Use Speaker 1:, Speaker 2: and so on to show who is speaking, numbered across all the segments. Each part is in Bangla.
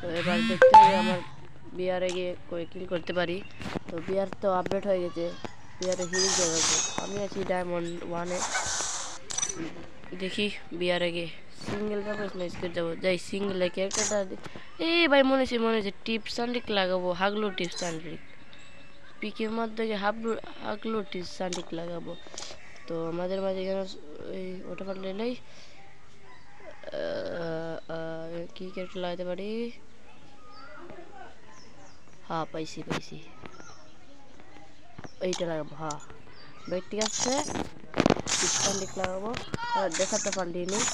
Speaker 1: তো এবার দেখতে হবে আমার বিয়ারে গিয়ে কই কিল করতে পারি। তো বিয়ার তো আপডেট হয়ে গেছে, বিয়ারে হিরো দেখাবো। আমি আছি ডায়মন্ড 1-এ। দেখি বিয়ারে গিয়ে সিঙ্গেল যাবো না স্কোর যাবো, যাই সিঙ্গেলে ক্যারেক্টারটা। এই ভাই মনে হচ্ছে টিপস অ্যান্ড ট্রিক লাগাবো, হাগলো টিপস অ্যান্ড ট্রিক। পিকের মধ্যে হাগলো টিপস অ্যান্ড ট্রিক লাগাবো। তো আমাদের মাঝে এখানে এই ওটা পারলে নেই, কি ক্যারেক্টার লাগাতে পারি? হ্যাঁ পাইছি এইটা লাগাবো। হ্যাঁ ভাই ঠিক আছে, টিপস অ্যান্ড ট্রিক লাগাবো। ডেসারটা পাল্টিয়ে নিই,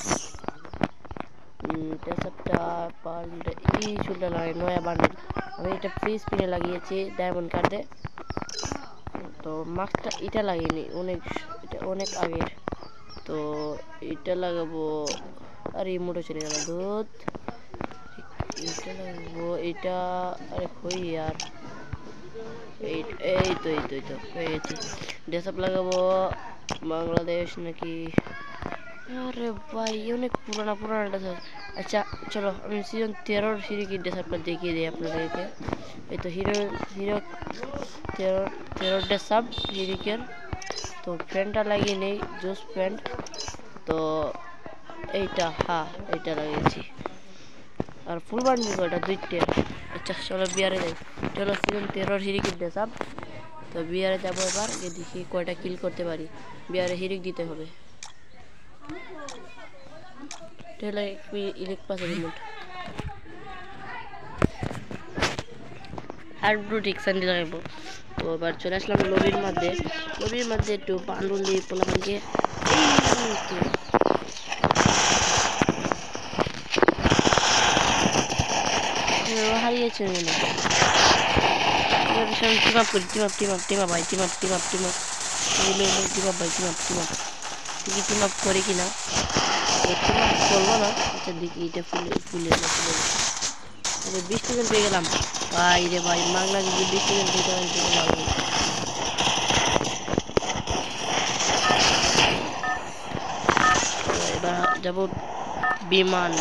Speaker 1: ডেসারটা পাল্টে এই চুলটা লাগাই নয়া বান্ডেল। আমি এটা ফ্রি স্পিনে লাগিয়েছি ডায়মন্ড কার্ডে। তো মাস্কটা এটা লাগিয়ে এটা অনেক আগের। তো এটা লাগাবো, আর ইমোটও চলে গেল দুধ। এটা লাগাবো এটা, আরে কই আর এই তো হয়ে গেছে। ড্রেসআপ লাগাবো বাংলাদেশ নাকি, আরে ভাই অনেক পুরানা ড্রেসআপ। আচ্ছা চলো আমি সিজন 13 হিরোকে ড্রেসআপটা দেখিয়ে দিই আপনাদেরকে। এই তো হিরো 13 ড্রেসআপ হিরিকের। তো প্যান্টটা লাগিয়ে নেই, জুস প্যান্ট। তো এইটা, হ্যাঁ এইটা লাগিয়েছি। আর ফুল বান্ডিল ওটা 2টে। আচ্ছা চলো বিয়ারে যাই। চলো সিজন 13 হিরিকের ড্রেসআপ। তো বিয়ারে যাবো এবার, গিয়ে দেখি কয়টা কিল করতে পারি। বিয়ারে হিরিক দিতে হবে। ইলেক পাশে রিমোট আর ব্লুটিক স্যান্ডেল লাগাবো। তো এবার চলে আসলাম লবির মধ্যে একটু বান্ডুল দিয়ে পোলাপানকে হারিয়েছে মনে টিম আপ করি, টিম আপ ভাই, টিম আপ ভাই, টিম আপ করে কিনা করবো না। আচ্ছা দেখি এটা ফুলে 20 জন পেয়ে গেলাম ভাই রে ভাই, মাগনা যদি 20 জন পেয়ে গেলাম ভালো। এবার যাবো বিমান।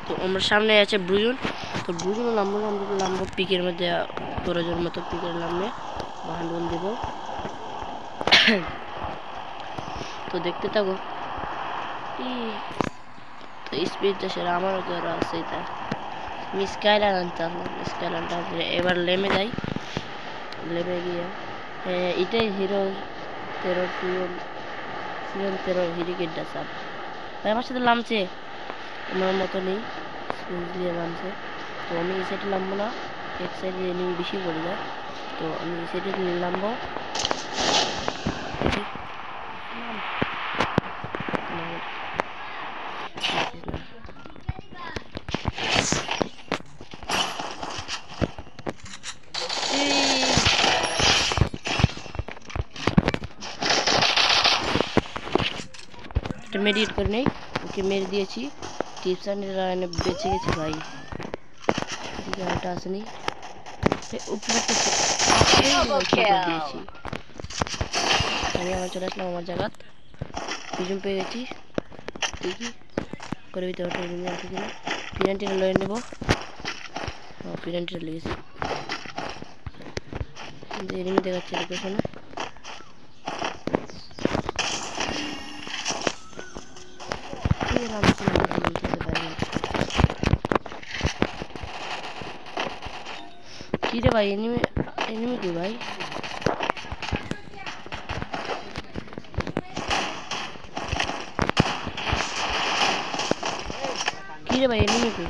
Speaker 1: তো আমার সামনে আছে ব্রুজুন। তো ব্রুজুন নামবো পিকের মধ্যে, প্রয়োজন মতো পিকের নামে বান্ডুল দেব। তো দেখতে থাকো। তো স্পিডটা সেরা আমারও করা আছে। এটা আমি স্কাইলার আনতাম, স্কাইলারটা এবার লেমে যাই। লেমে গিয়ে এটাই হিরো 13 সিজন 13 হিরিকের ড্রেসআপ। ভাই আমার সাথে নামছে আমার মতো নেই, দিয়ে নামছে। তো আমি এই সাইডে নামবো না, এক সাইডে এনিমি বেশি পড়ে যায়। তো আমি এই সাইডে নামবো। মেডিকেট করে নেই, ওকে মেরে দিয়েছি। টিপস অ্যান্ড লাইনে বেঁচে গেছি ভাই। গানটা আসেনি উপরে দিয়েছি। আমি আবার চলে আসলাম আমার জায়গা, পিছন পেয়ে গেছি। দেখি করে দিতে হবে কিনা। পিনান্টিটা লয়ে নেবো। পিনান্টিটা লেগেছি, এনিমি দেখাচ্ছে লোকেশনে। কি রে ভাই, এনিমি কি ভাই? কি রে ভাই, এনিমি কি?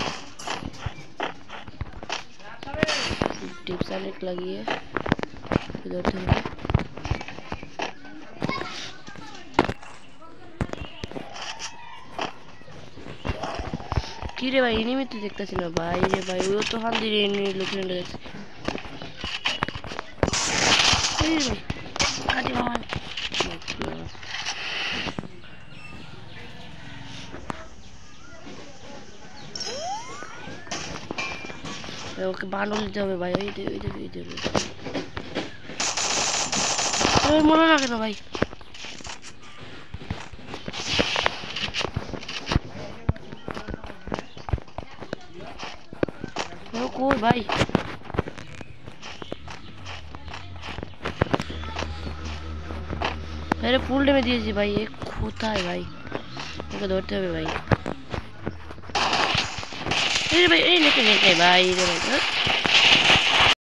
Speaker 1: টিপস অনেক লাগিয়ে ধরতে হবে। কি রে ভাই, এনিমি তো দেখতেছি না ভাই রে ভাই, ও তো হান দিয়ে এনিমি লোকেশন দেখছে। ওকে বান্ডল দিতে হবে ভাই। ওই মনে না কেন ভাই, ও কই ভাই? আরে ফুল ড্যামেজ দিয়েছি ভাই, এ কোথায় ভাই? ওকে ধরতে হবে ভাই। এই রে ভাই, এই নেটে নেটে ভাই রে ভাই।